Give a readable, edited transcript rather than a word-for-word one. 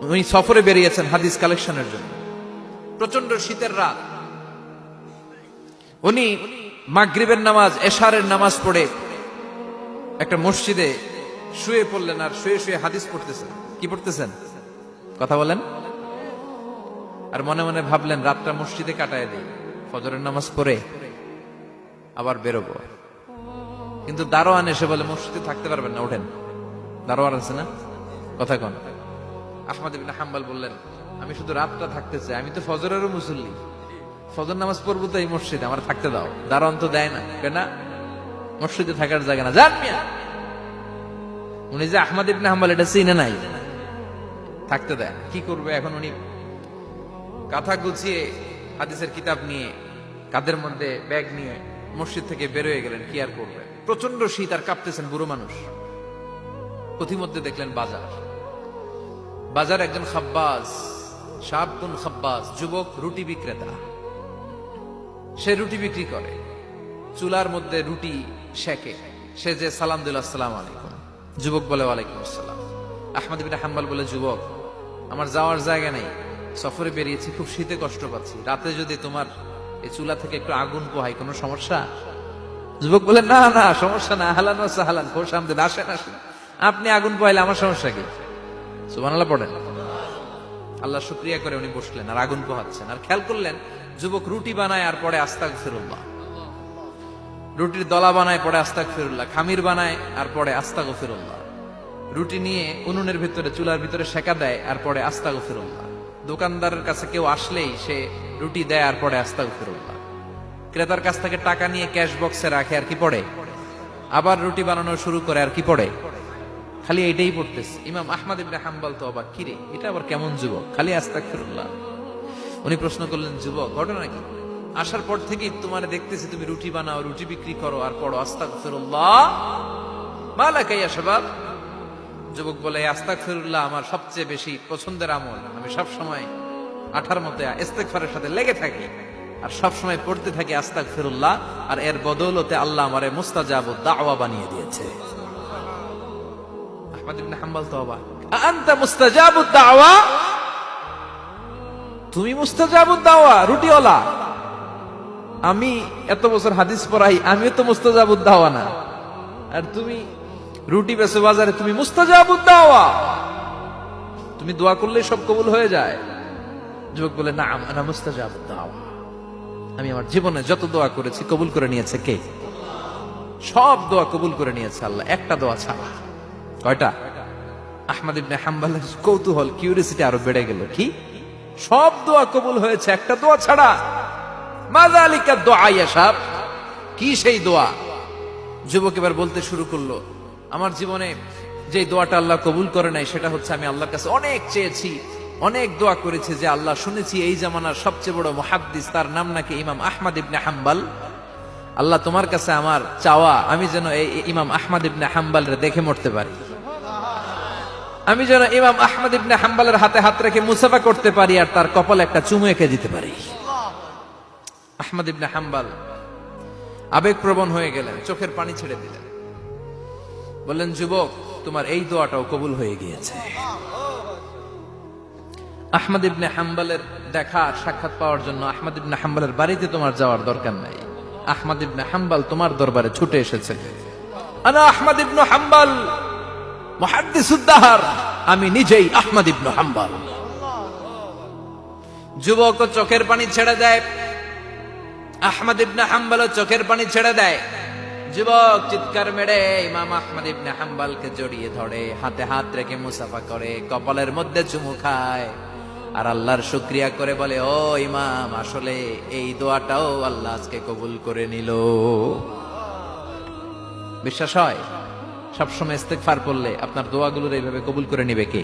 উনি সফরে বেরিয়েছেন হাদিস কালেকশনের জন্য। প্রচন্ড শীতের রাত, উনি মাগরিবের নামাজ, এশারের নামাজ পড়ে একটা মসজিদে শুয়ে পড়লেন, আর শুয়ে শুয়ে হাদিস পড়তেছেন। কি পড়তেছেন? কথা বলেন। আর মনে মনে ভাবলেন রাতটা মসজিদে কাটায় দিই, ফজরের নামাজ পড়ে আবার বেরোবো। কিন্তু দারোয়ান এসে বলে মসজিদে থাকতে পারবেন না, ওঠেন। দারোয়ান আছে না, কথা কন। আহমদ ইবনে হাম্বল বললেন, আমি শুধু রাতটা থাকতে চাই, আমি তো ফজরেরও মুসল্লি, ফজর নামাজ পড়বো তো এই মসজিদে, আমার থাকতে দাও। দারোয়ান তো দেয় না, কেনা মসজিদে থাকার জায়গা না, যান মিয়া। উনি যে আহমদ ইবনে হাম্বল এটা চিনে নাই, থাকতে দেয়। কি করবে এখন? উনি কাঁথা গুছিয়ে হাদিসের কিতাব নিয়ে কাঁধের মধ্যে ব্যাগ নিয়ে মসজিদ থেকে বেরোয় গেলেন। কি আর করবে, প্রচন্ড শীত, আর কাঁপতেছেন, বুড়ো মানুষ। পথিমধ্যে দেখলেন বাজার, বাজার একজন খাব্বাজ, শাবুন খাব্বাজ, যুবক রুটি বিক্রেতা। সে রুটি বিক্রি করে, চুলার মধ্যে রুটি সেকে। সে যে সালাম দিল, আসসালামু আলাইকুম। যুবক বলে, ওয়ালাইকুম আসসালাম। আহমদ ইবনে হাম্বল বলে, যুবক আমার যাওয়ার জায়গা নেই, সফরে বেরিয়েছি, খুব শীতে কষ্ট পাচ্ছি, রাতে যদি তোমার এই চুলা থেকে একটু আগুন পোহাই কোনো সমস্যা? যুবক বলে, না না সমস্যা না, আহলান ওয়া সাহলান, খোশ আমদেদ, আসেন আসেন, আপনি আগুন পোহাইলে আমার সমস্যা কি? সুবহানাল্লাহ পড়েন। আল্লাহ শুকরিয়া করে উনি বসলেন আর আগুন পোহাচ্ছেন। আর খেয়াল করলেন যুবক রুটি বানায় আর পরে আস্তাগফিরুল্লাহ, রুটির দলা বানায় পরে আস্তাগফিরুল্লাহ, খামির বানায় আর পরে আস্তাগফিরুল্লাহ, রুটি নিয়ে উনুনের ভিতরে চুলার ভিতরে সেকা দেয় আর পরে আস্তাগফিরুল্লাহ। দোকানদারের কাছে কেউ আসলেই সে রুটি দেয় আর পরে আস্তাগফিরুল্লাহ। ক্রেতার কাছ থেকে টাকা নিয়ে ক্যাশ বক্সে রাখে আর কি পড়ে, আবার রুটি বানানো শুরু করে আর কি পড়ে, খালি এইটাই পড়তেছে। ইমাম আহমদ ইবনে হাম্বল তো অবাক, কিরে এটা আবার কেমন যুবক, খালি আস্তাগফিরুল্লাহ। উনি প্রশ্ন করলেন, যুবক ঘটনা কি? আসার পর থেকেই তোমার দেখতেছি তুমি রুটি বানাও, রুটি বিক্রি করো আর পড়ো আস্তাগফিরুল্লাহ, মালাকা ইয়া শাবাব। যুবক বলে, আস্তাগফিরুল্লাহ আমার সবচেয়ে বেশি পছন্দের আমল, আমি সব সময় আঠার মতো ইস্তেগফারের সাথে লেগে থাকি আর সব সময় পড়তে থাকি আস্তাগফিরুল্লাহ, আর এর বদৌলতে আল্লাহ আমারে মুস্তাজাবুদ দাওয়া বানিয়ে দিয়েছে। আহমদ ইবনে হাম্বল তো অবাক, আনতা মুস্তাজাবুদ দাওয়া, তুমি মুস্তাজাবুদ দাওয়া, রুটিওয়ালা। আমি এত বছর হাদিস পড়াই, আমিও তো মুস্তাজাবুদ দাওয়া না, আর তুমি রুটি বেচো বাজারে, তুমি মুস্তাজাবুদ দাওয়া, তুমি দোয়া করলে সব কবুল হয়ে যায়। যুবক বলে, না আনা মুস্তাজাবুদ দাওয়া, আমি আমার জীবনে যত দোয়া করেছি কবুল করে নিয়েছে কে? সব দোয়া কবুল করে নিয়েছে আল্লাহ, একটা দোয়া ছাড়া। কয়টা? আহমদ ইবনে হাম্বলের কৌতূহল, কিউরিয়াসিটি আরো বেড়ে গেল। কি? সব দোয়া কবুল হয়েছে, একটা দোয়া ছাড়া। মাযালিকা দোয়া ইয়া শাব, কি সেই দোয়া? যুবক এবার বলতে শুরু করলো, আমার জীবনে যে দোয়াটা আল্লাহ কবুল করে নাই সেটা হচ্ছে, আমি আল্লাহর কাছে অনেক চেয়েছি, অনেক দোয়া করেছি যে আল্লাহ, শুনেছি এই জামানার সবচেয়ে বড় মুহাদ্দিস, তার নাম নাকি ইমাম আহমদ ইবনে হাম্বল। আল্লাহ তোমার কাছে আমার চাওয়া, আমি যেন এই ইমাম আহমদ ইবনে হাম্বলের দেখে মরতে পারি, আমি যেন ইমাম আহমদ ইবনে হাম্বলের হাতে হাত রেখে মুসাফা করতে পারি আর তার কপালে একটা চুমু এঁকে দিতে পারি। আহমদ ইবনে হাম্বল আবেগপ্রবণ হয়ে গেলেন, চোখের পানি ছেড়ে দিলেন, বললেন, যুবক তোমার এই দোয়াটাও কবুল হয়ে গিয়েছে। আহমদ ইবনে হাম্বলের দেখা সাক্ষাৎ পাওয়ার জন্য আহমদ ইবনে হাম্বলের বাড়িতে তোমার যাওয়ার দরকার নাই, আহমদ ইবনে হাম্বল তোমার দরবারে ছুটে এসেছে। আনা আহমদ ইবনে হাম্বল মুহাদ্দিসুদ দাহর, আমি নিজেই আহমদ ইবনে হাম্বল। যুবক চোখের পানি ছেড়ে দেয়, আহমদ ইবনে হাম্বল চোখের পানি ছেড়ে দেয়। যুবক চিৎকার মেরে ইমাম আহমদ ইবনে হাম্বলকে জড়িয়ে ধরে, হাতে হাত রেখে মুসাফা করে, কপালের মধ্যে চুমু খায় আর আল্লাহর শুকরিয়া করে বলে, ও ইমাম, আসলে এই দোয়াটাও আল্লাহ আজকে কবুল করে নিল। বিশ্বাস হয় সবসময় ইস্তেগফার করলে আপনার দোয়াগুলোর এইভাবে কবুল করে নিবে কে?